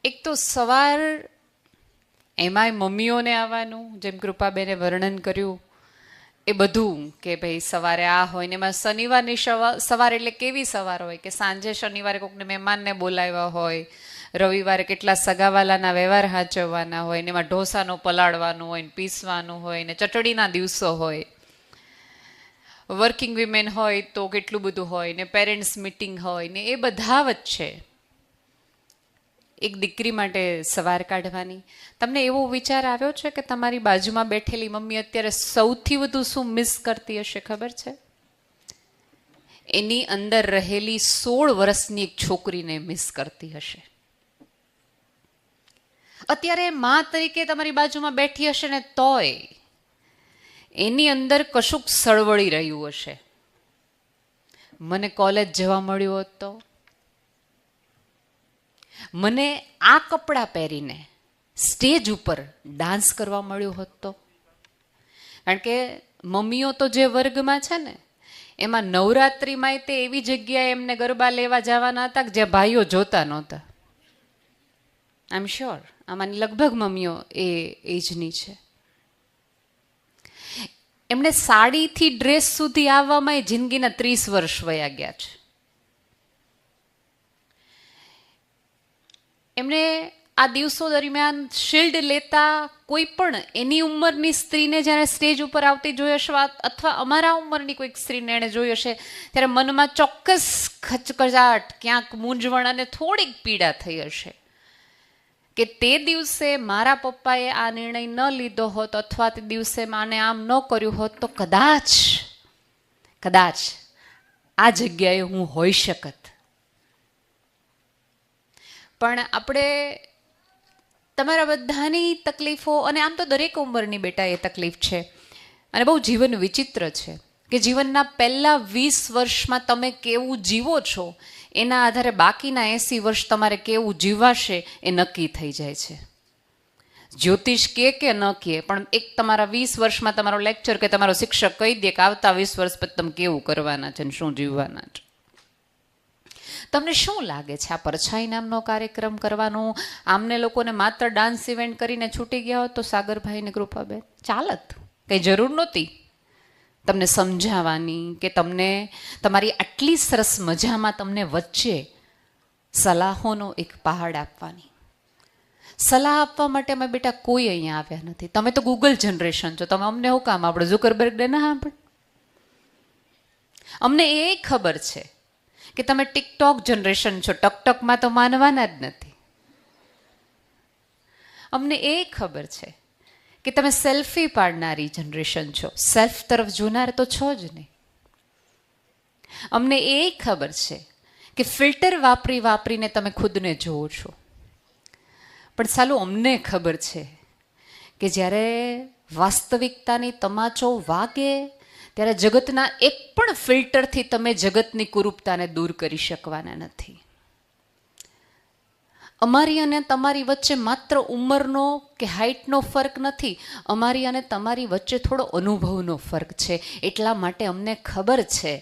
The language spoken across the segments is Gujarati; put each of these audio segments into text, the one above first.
એક તો સવાર, એમાંય મમ્મીઓને આવવાનું, જેમ કૃપાબેને વર્ણન કર્યું એ બધું, કે ભાઈ સવારે આ હોય ને એમાં શનિવારની સવાર એટલે કેવી સવાર હોય કે સાંજે શનિવારે કોઈકને મહેમાનને બોલાવ્યા હોય, રવિવારે કેટલા સગાવાલાના વ્યવહાર હાચવવાના હોય ને એમાં ઢોસાનો પલાળવાનું હોય ને પીસવાનું હોય ને ચટણીના દિવસો હોય, વર્કિંગ વિમેન હોય તો કેટલું બધું હોય ને પેરેન્ટ્સ મિટિંગ હોય ને એ બધા વચ્ચે એક દીકરી માટે સવાર કાઢવાની. તમને એવો વિચાર આવ્યો છે કે તમારી બાજુમાં બેઠેલી મમ્મી અત્યારે સૌથી વધુ શું મિસ કરતી હશે ખબર છે? એની અંદર રહેલી 16 વર્ષની એક છોકરીને મિસ કરતી હશે. અત્યારે મા તરીકે તમારી બાજુમાં બેઠી હશે ને તોય એની અંદર કશુંક સળવળી રહ્યું હશે. મને કોલેજ જવા મળ્યું હોત તો, મને આ કપડાં પહેરીને સ્ટેજ ઉપર ડાન્સ કરવા મળ્યું હોત તો. કારણ કે મમ્મીઓ તો જે વર્ગમાં છે ને એમાં નવરાત્રિમાં તે એવી જગ્યાએ એમને ગરબા લેવા જવાના હતા કે જ્યાં ભાઈઓ જોતા નહોતા. આઈ એમ શ્યોર આમાંની લગભગ મમ્મીઓ એ એજની છે. એમણે સાડીથી ડ્રેસ સુધી આવવામાં જિંદગીના 30 વર્ષ વયા ગયા છે. એમણે આ દિવસો દરમિયાન શિલ્ડ લેતા કોઈ પણ એની ઉંમરની સ્ત્રીને જ્યારે સ્ટેજ ઉપર આવતી જોઈ હશે, અથવા અમારા ઉંમરની કોઈક સ્ત્રીને એણે જોઈ હશે, ત્યારે મનમાં ચોક્કસ ખચખચાટ, ક્યાંક મૂંઝવણ અને થોડીક પીડા થઈ હશે કે તે દિવસે મારા પપ્પાએ આ નિર્ણય ન લીધો હોત અથવા તે દિવસે માને આમ ન કર્યું હોત તો કદાચ આ જગ્યાએ હું હોઈ શકત. પણ આપણે તમારા બધાની તકલીફો, અને આમ તો દરેક ઉંમરની બેટા એ તકલીફ છે, અને બહુ જીવન વિચિત્ર છે કે જીવનના પહેલા 20 વર્ષમાં તમે કેવું જીવો છો એના આધારે બાકીના 80 વર્ષ તમારે કેવું જીવાશે એ નક્કી થઈ જાય છે. જ્યોતિષ કે ન કહે, પણ એક તમારા 20 વર્ષમાં તમારો લેક્ચર કે તમારો શિક્ષક કહી દે કે આવતા 20 વર્ષ પછી તમે કેવું કરવાના છે ને શું જીવવાના છે. તમને શું લાગે છે આ પરછાઈ નામનો કાર્યક્રમ કરવાનો, આમને લોકોને માત્ર ડાન્સ ઇવેન્ટ કરીને છૂટી ગયા હોત તો સાગરભાઈ ને કૃપાબેન ચાલત? કંઈ જરૂર નહોતી તમને સમજાવવાની કે તમને તમારી આટલી સરસ મજામાં તમને વચ્ચે સલાહોનો એક પહાડ આપવાની. સલાહ આપવા માટે અમે બેટા કોઈ અહીંયા આવ્યા નથી. તમે તો ગૂગલ જનરેશન છો, તમે અમને શું કામ આપણે ઝુકરબર્ગને ના સાંભળ? અમને એ ખબર છે કે તમે ટિકટોક જનરેશન છો, ટકટકમાં તો માનવાના જ નથી. અમને એ ખબર છે કે તમે સેલ્ફી પાડનારી જનરેશન છો, સેલ્ફ તરફ જોનાર તો છો જ નહીં. અમને એ ખબર છે કે ફિલ્ટર વાપરીને તમે ખુદને જોવો છો. પણ સાલું અમને ખબર છે કે જ્યારે વાસ્તવિકતાની તમાચો વાગે ત્યારે જગતના એક પણ ફિલ્ટરથી તમે જગતની કુરૂપતાને દૂર કરી શકવાના નથી. અમારી અને તમારી વચ્ચે માત્ર ઉંમરનો કે હાઇટનો ફરક નથી, અમારી અને તમારી વચ્ચે થોડો અનુભવનો ફરક છે. એટલા માટે અમને ખબર છે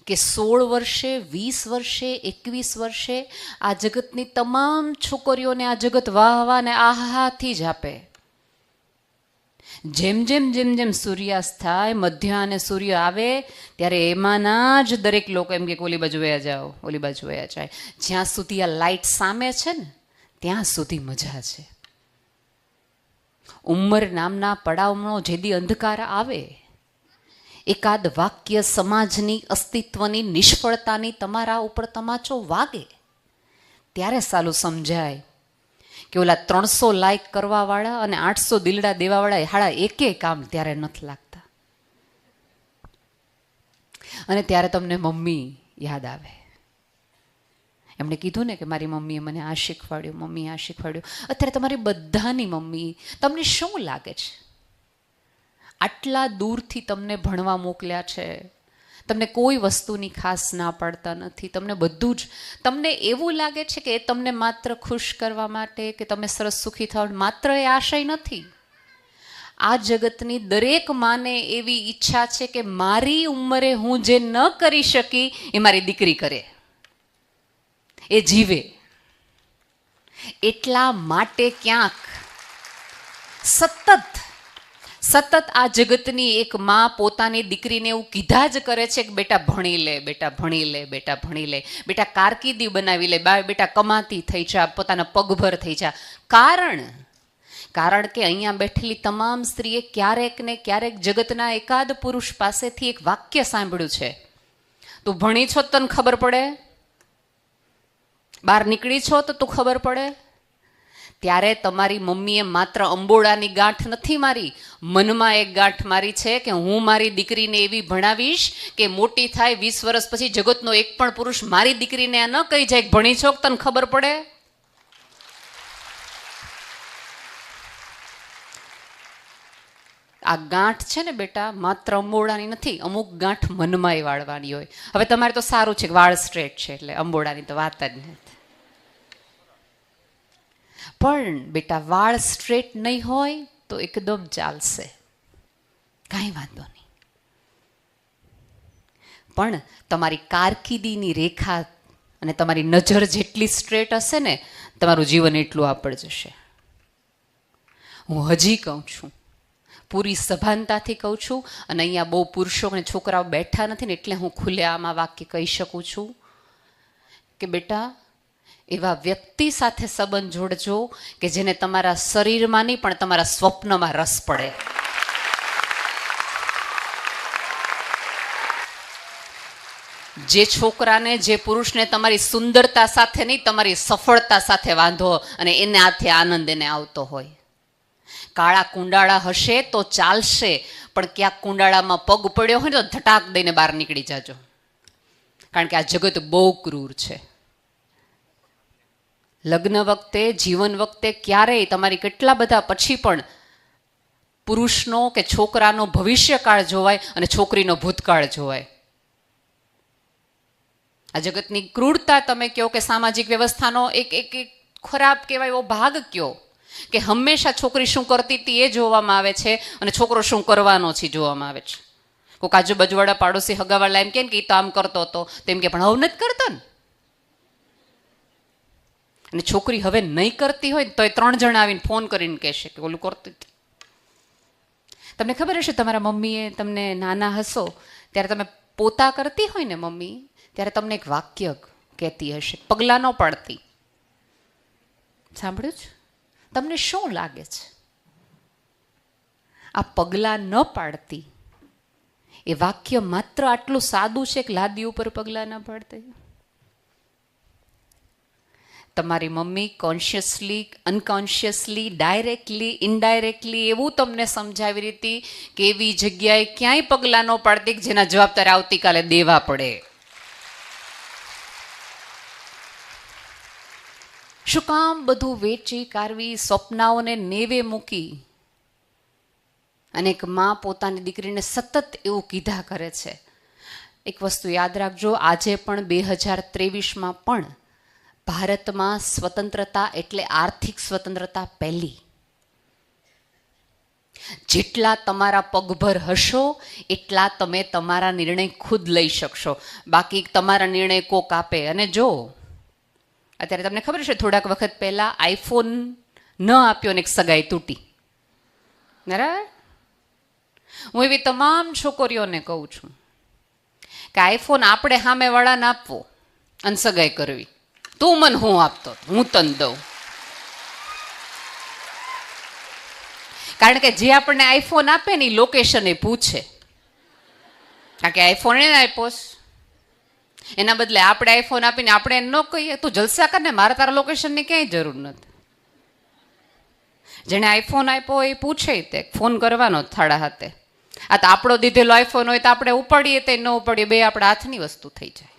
કે 16 વર્ષે, 20 વર્ષે, 21 વર્ષે આ જગતની તમામ છોકરીઓને આ જગત વાહ ને આહાથી જ આપે. જેમ જેમ સૂર્યાસ્ત થાય, મધ્ય અને સૂર્ય આવે ત્યારે એમાંના જ દરેક લોકો એમ કે ઓલી બાજુ વયા જાઓ, ઓલી બાજુ વયા જાય. જ્યાં સુધી આ લાઇટ સામે છે ને ત્યાં સુધી મજા છે. ઉંમર નામના પડાવનો જેદી અંધકાર આવે, એકાદ વાક્ય સમાજની અસ્તિત્વની નિષ્ફળતાની તમારા ઉપર તમાચો વાગે ત્યારે સાલું સમજાય કે ઓલા 300 લાઈક કરવાવાળા અને 800 દિલડા દેવાવાળા હાળા એકે કામ ત્યારે નથી લાગતા. અને ત્યારે તમને મમ્મી યાદ આવે. એમણે કીધું ને કે મારી મમ્મીએ મને આ શીખવાડ્યું, મમ્મીએ આ શીખવાડ્યું. અત્યારે તમારી બધાની મમ્મી તમને શું લાગે છે આટલા દૂરથી તમને ભણવા મોકલ્યા છે, તમને કોઈ વસ્તુની ખાસ ના પાડતા નથી, તમને બધું જ, તમને એવું લાગે છે કે એ તમને માત્ર ખુશ કરવા માટે કે તમે સરસ સુખી થાવ, માત્ર એ આશય નથી. આ જગતની દરેક માને એવી ઈચ્છા છે કે મારી ઉંમરે હું જે ન કરી શકી એ મારી દીકરી કરે, એ જીવે. એટલા માટે ક્યાંક સતત આ જગતની એક માં પોતાની દીકરીને એવું કીધા જ કરે છે કે બેટા ભણી લે, બેટા ભણી લે, બેટા ભણી લે, બેટા કારકિર્દી બનાવી લે, બેટા કમાતી થઈ જા, પોતાના પગભર થઈ જા. કારણ કે અહીંયા બેઠેલી તમામ સ્ત્રીએ ક્યારેક ને ક્યારેક જગતના એકાદ પુરુષ પાસેથી એક વાક્ય સાંભળ્યું છે, તું ભણી છો તને ખબર પડે, બહાર નીકળી છો તો તું ખબર પડે. ત્યારે તમારી મમ્મીએ માત્ર અંબોડાની ગાંઠ નથી મારી, મનમાં એક ગાંઠ મારી છે કે હું મારી દીકરીને એવી ભણાવીશ કે મોટી થાય 20 વર્ષ પછી જગતનો એક પણ પુરુષ મારી દીકરીને આ ન કહી જાય કે ભણી છો તને ખબર પડે. આ ગાંઠ છે ને બેટા માત્ર અંબોડાની નથી, અમુક ગાંઠ મનમાંય વાળવાની હોય. હવે તમારે તો સારું છે કે વાળ સ્ટ્રેટ છે એટલે અંબોડાની તો વાત જ નથી. પણ બેટા વાળ સ્ટ્રેટ નહીં હોય તો એકદમ ચાલશે, કાંઈ વાંધો નહીં. પણ તમારી કારકિર્દીની રેખા અને તમારી નજર જેટલી સ્ટ્રેટ હશે ને તમારું જીવન એટલું આગળ જશે. હું હજી કહું છું, પૂરી સભાનતાથી કહું છું, અને અહીંયા બહુ પુરુષો અને છોકરાઓ બેઠા નથી ને એટલે હું ખુલ્લેઆમ આ વાક્ય કહી શકું છું કે બેટા એવા વ્યક્તિ સાથે સંબંધ જોડજો કે જેને તમારા શરીરમાં નહીં પણ તમારા સ્વપ્નમાં રસ પડે. જે છોકરાને, જે પુરુષને તમારી સુંદરતા સાથે નહીં તમારી સફળતા સાથે વાંધો અને એને આથી આનંદ એને આવતો હોય. કાળા કુંડાળા હશે તો ચાલશે, પણ ક્યાંક કુંડાળામાં પગ પડ્યો હોય ને તો ધટાક દઈને બહાર નીકળી જાજો, કારણ કે આ જગત બહુ ક્રૂર છે. લગ્ન વખતે, જીવન વખતે ક્યારેય તમારી કેટલા બધા પછી પણ પુરુષનો કે છોકરાનો ભવિષ્યકાળ જોવાય અને છોકરીનો ભૂતકાળ જોવાય. આ જગતની ક્રૂરતા તમે કહો કે સામાજિક વ્યવસ્થાનો એક ખરાબ કહેવાય એવો ભાગ કયો કે હંમેશા છોકરી શું કરતી હતી એ જોવામાં આવે છે અને છોકરો શું કરવાનો છે જોવામાં આવે છે. કોઈક આજુબાજુવાળા પાડોશી હગાવાળા એમ કે એ તો આમ કરતો હતો, તેમ કે પણ હવે નથી કરતો ને. અને છોકરી હવે નહીં કરતી હોય તો એ 3 જણા આવીને ફોન કરીને કહેશે કે ઓલું કરતી હતી. તમને ખબર હશે, તમારા મમ્મીએ તમને નાના હશો ત્યારે તમે પોતા કરતી હોય ને મમ્મી, ત્યારે તમને એક વાક્ય કહેતી હશે, પગલાં ન પાડતી. સાંભળ્યું છે? તમને શું લાગે છે આ પગલાં ન પાડતી એ વાક્ય માત્ર આટલું સાદું છે કે લાદી ઉપર પગલાં ન પાડતી? તમારી મમ્મી કોન્શિયસલી, અનકોન્શિયસલી, ડાયરેક્ટલી, ઇનડાયરેક્ટલી એવું તમને સમજાવી હતી કે એવી જગ્યાએ ક્યાંય પગલાં ન પાડતી કે જેના જવાબ તારે આવતીકાલે દેવા પડે. શું કામ બધું વેચી કારવી, સ્વપ્નાઓને નેવે મૂકી અને એક માં પોતાની દીકરીને સતત એવું કીધા કરે છે. એક વસ્તુ યાદ રાખજો, આજે પણ 2023માં પણ ભારતમાં સ્વતંત્રતા એટલે આર્થિક સ્વતંત્રતા પહેલી. જેટલા તમારા પગભર હશો એટલા તમે તમારા નિર્ણય ખુદ લઈ શકશો, બાકી તમારા નિર્ણય કોક આપે. અને જો અત્યારે તમને ખબર છે, થોડાક વખત પહેલા આઈફોન ન આપ્યો ને એક સગાઈ તૂટી, બરાબર? હું એવી તમામ છોકરીઓને કહું છું કે આઈફોન આપણે સામેવાળાને આપવો અને સગાઈ કરવી. તું મને હું આપતો, હું તને દઉં. કારણ કે જે આપણને આઈફોન આપે ને એ લોકેશન એ પૂછે, કારણ કે આઈફોન એને આપ્યો. એના બદલે આપણે આઈફોન આપીને આપણે ન કહીએ તું જલસા કર ને, મારે તારા લોકેશનની ક્યાંય જરૂર નથી. જેને આઈફોન આપ્યો એ પૂછે તે ફોન કરવાનો થાળા હાથે. આ તો આપણો દીધેલો આઈફોન હોય તો આપણે ઉપાડીએ તે ન ઉપાડીએ, બે આપણા હાથની વસ્તુ થઈ જાય.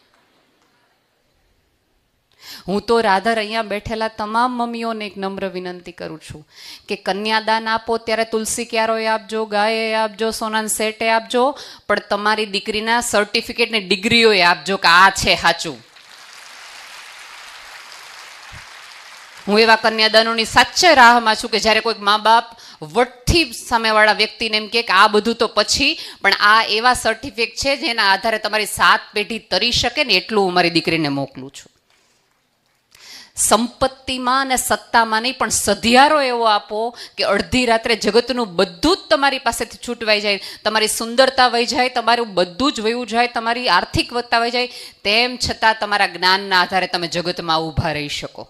હું તો રાધર અહીંયા બેઠેલા તમામ મમ્મીઓને એક નમ્ર વિનંતી કરું છું કે કન્યાદાન આપો ત્યારે તુલસી ક્યારોય આપજો, ગાય આપજો, સોનાના સેટે આપજો, પણ તમારી દીકરીના સર્ટિફિકેટ ને ડિગ્રીઓએ આપજો કે આ છે સાચું. હું એવા કન્યાદાનોની સાચે રાહમાં છું કે જ્યારે કોઈક મા બાપ વટથી સામેવાળા વ્યક્તિને એમ કે આ બધું તો પછી, પણ આ એવા સર્ટિફિકેટ છે જેના આધારે તમારી 7 પેઢી તરી શકે ને એટલું હું મારી દીકરીને મોકલું છું. સંપત્તિમાં અને સત્તામાં નહીં, પણ સધિયારો એવો આપો કે અડધી રાત્રે જગતનું બધું જ તમારી પાસેથી છૂટવાઈ જાય, તમારી સુંદરતા વહી જાય, તમારું બધું જ વયું જાય, તમારી આર્થિકવત્તા વહી જાય, તેમ છતાં તમારા જ્ઞાનના આધારે તમે જગતમાં ઊભા રહી શકો.